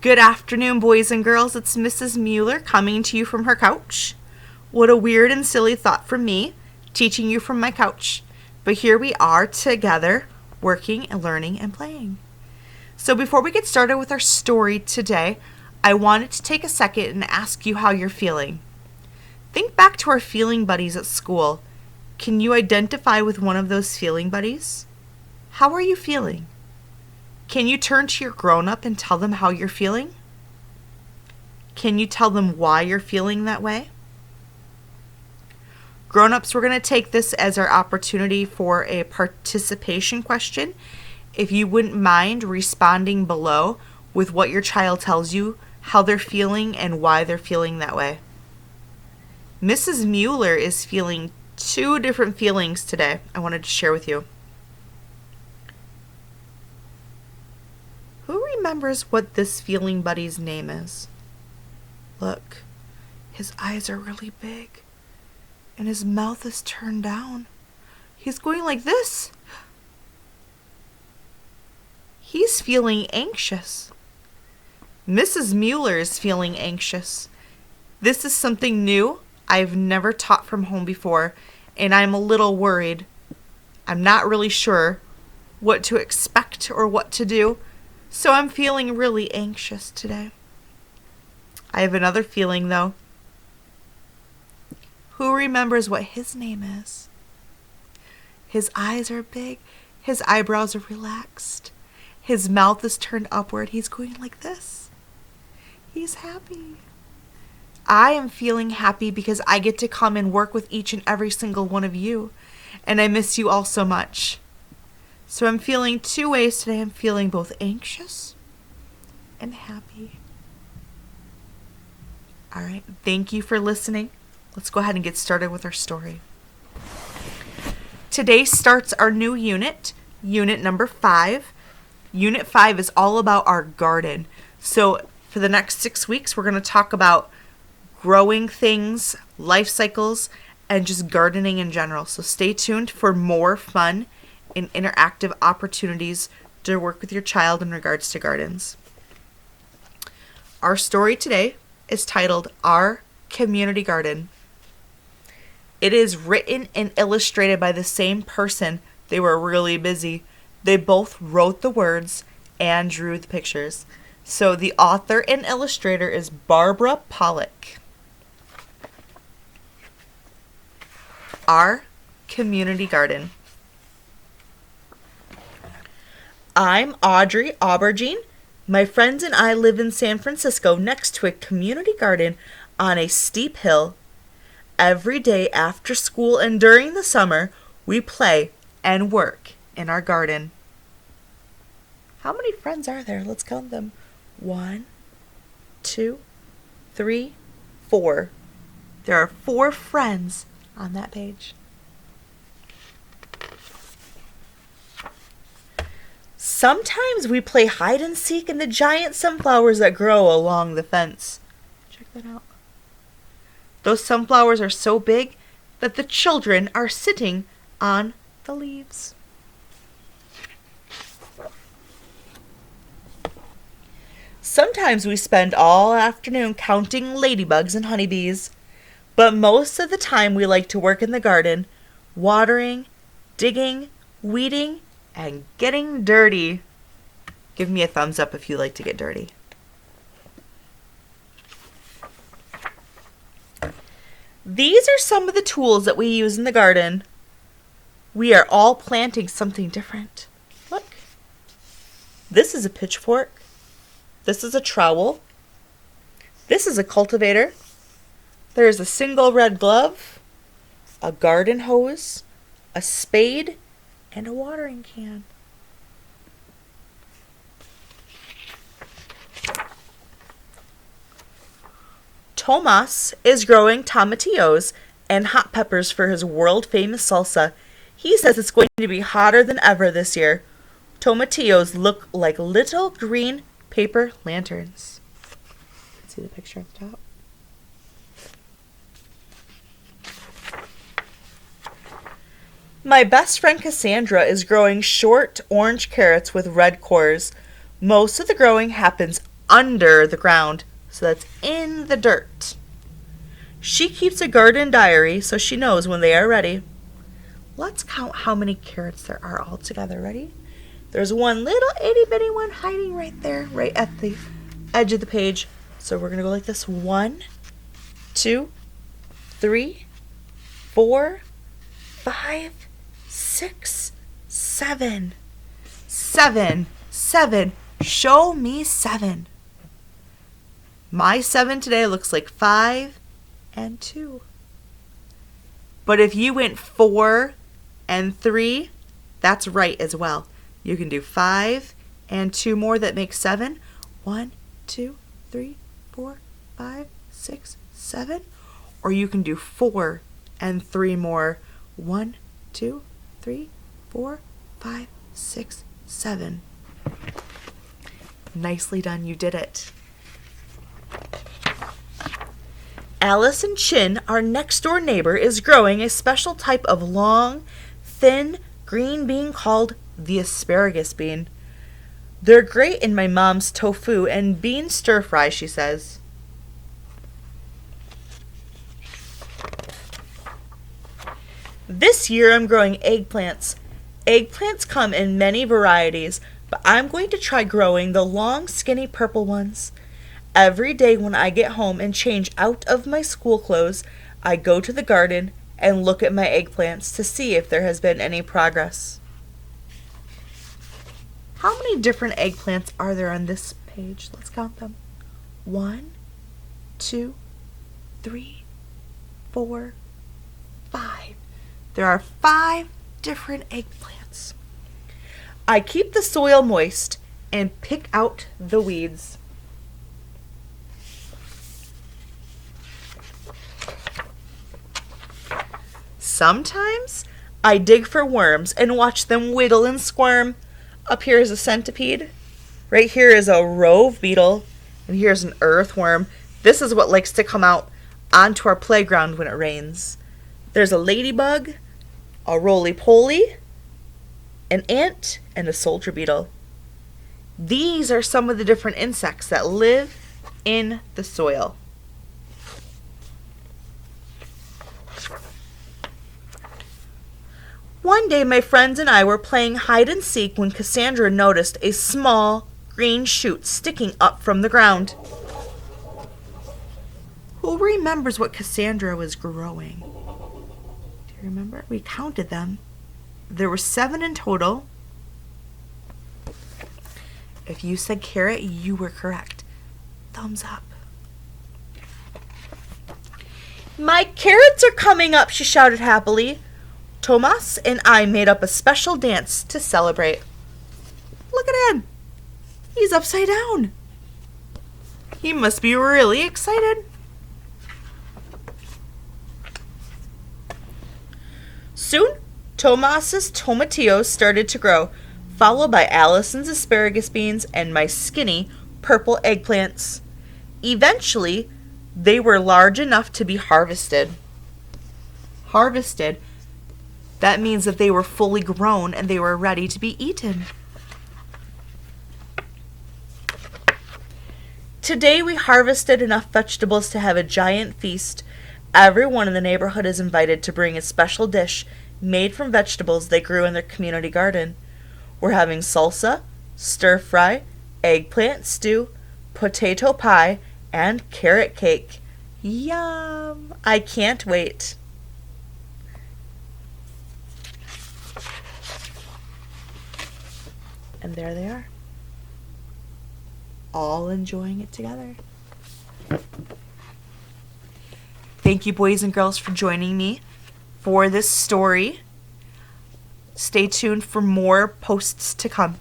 Good afternoon, boys and girls. It's Mrs. Mueller coming to you from her couch. What a weird and silly thought from me, teaching you from my couch. But here we are together, working and learning and playing. So before we get started with our story today, I wanted to take a second and ask you how you're feeling. Think back to our feeling buddies at school. Can you identify with one of those feeling buddies? How are you feeling? Can you turn to your grown-up and tell them how you're feeling? Can you tell them why you're feeling that way? Grown-ups, we're going to take this as our opportunity for a participation question. If you wouldn't mind responding below with what your child tells you, how they're feeling, and why they're feeling that way. Mrs. Mueller is feeling two different feelings today I wanted to share with you. Who remembers what this feeling buddy's name is? Look, his eyes are really big, and his mouth is turned down. He's going like this. He's feeling anxious. Mrs. Mueller is feeling anxious. This is something new I've never taught from home before, and I'm a little worried. I'm not really sure what to expect or what to do. So I'm feeling really anxious today. I have another feeling though. Who remembers what his name is? His eyes are big. His eyebrows are relaxed. His mouth is turned upward. He's going like this. He's happy. I am feeling happy because I get to come and work with each and every single one of you. And I miss you all so much. So I'm feeling two ways today. I'm feeling both anxious and happy. All right, thank you for listening. Let's go ahead and get started with our story. Today starts our new unit, unit number 5. Unit 5 is all about our garden. So for the next 6 weeks, we're going to talk about growing things, life cycles, and just gardening in general. So stay tuned for more fun and interactive opportunities to work with your child in regards to gardens. Our story today is titled Our Community Garden. It is written and illustrated by the same person. They were really busy. They both wrote the words and drew the pictures. So the author and illustrator is Barbara Pollock. Our Community Garden. I'm Audrey Aubergine. My friends and I live in San Francisco next to a community garden on a steep hill. Every day after school and during the summer, we play and work in our garden. How many friends are there? Let's count them. 1, 2, 3, 4. There are 4 friends on that page. Sometimes we play hide and seek in the giant sunflowers that grow along the fence. Check that out. Those sunflowers are so big that the children are sitting on the leaves. Sometimes we spend all afternoon counting ladybugs and honeybees, but most of the time we like to work in the garden, watering, digging, weeding, and getting dirty. Give me a thumbs up if you like to get dirty. These are some of the tools that we use in the garden. We are all planting something different. Look. This is a pitchfork. This is a trowel. This is a cultivator. There's a single red glove, a garden hose, a spade, and a watering can. Tomas is growing tomatillos and hot peppers for his world-famous salsa. He says it's going to be hotter than ever this year. Tomatillos look like little green paper lanterns. See the picture at the top? My best friend Cassandra is growing short orange carrots with red cores. Most of the growing happens under the ground. So that's in the dirt. She keeps a garden diary so she knows when they are ready. Let's count how many carrots there are all together. Ready? There's one little itty bitty one hiding right there, right at the edge of the page. So we're going to go like this. 1, 2, 3, 4, 5, 6, 7. 7. 7. Show me 7. My 7 today looks like 5 and 2. But if you went 4 and 3, that's right as well. You can do 5 and 2 more, that makes 7. 1, 2, 3, 4, 5, 6, 7. Or you can do 4 and 3 more. 1, 2, 3, 4, 5, 6, 7. Nicely done, you did it. Allison Chin, our next door neighbor, is growing a special type of long, thin, green bean called the asparagus bean. They're great in my mom's tofu and bean stir fry, she says. This year I'm growing eggplants. Eggplants come in many varieties, but I'm going to try growing the long, skinny purple ones. Every day when I get home and change out of my school clothes, I go to the garden and look at my eggplants to see if there has been any progress. How many different eggplants are there on this page? Let's count them. 1, 2, 3, 4, 5. There are 5 different eggplants. I keep the soil moist and pick out the weeds. Sometimes I dig for worms and watch them whittle and squirm. Up here is a centipede. Right here is a rove beetle. And here's an earthworm. This is what likes to come out onto our playground when it rains. There's a ladybug, a roly-poly, an ant, and a soldier beetle. These are some of the different insects that live in the soil. One day my friends and I were playing hide and seek when Cassandra noticed a small green shoot sticking up from the ground. Who remembers what Cassandra was growing? Do you remember? We counted them. There were 7 in total. If you said carrot, you were correct. Thumbs up. My carrots are coming up, she shouted happily. Tomas and I made up a special dance to celebrate. Look at him. He's upside down. He must be really excited. Soon, Tomas's tomatillos started to grow, followed by Allison's asparagus beans and my skinny purple eggplants. Eventually, they were large enough to be harvested. Harvested. That means that they were fully grown and they were ready to be eaten. Today we harvested enough vegetables to have a giant feast. Everyone in the neighborhood is invited to bring a special dish made from vegetables they grew in their community garden. We're having salsa, stir fry, eggplant stew, potato pie, and carrot cake. Yum! I can't wait. And there they are, all enjoying it together. Thank you, boys and girls, for joining me for this story. Stay tuned for more posts to come.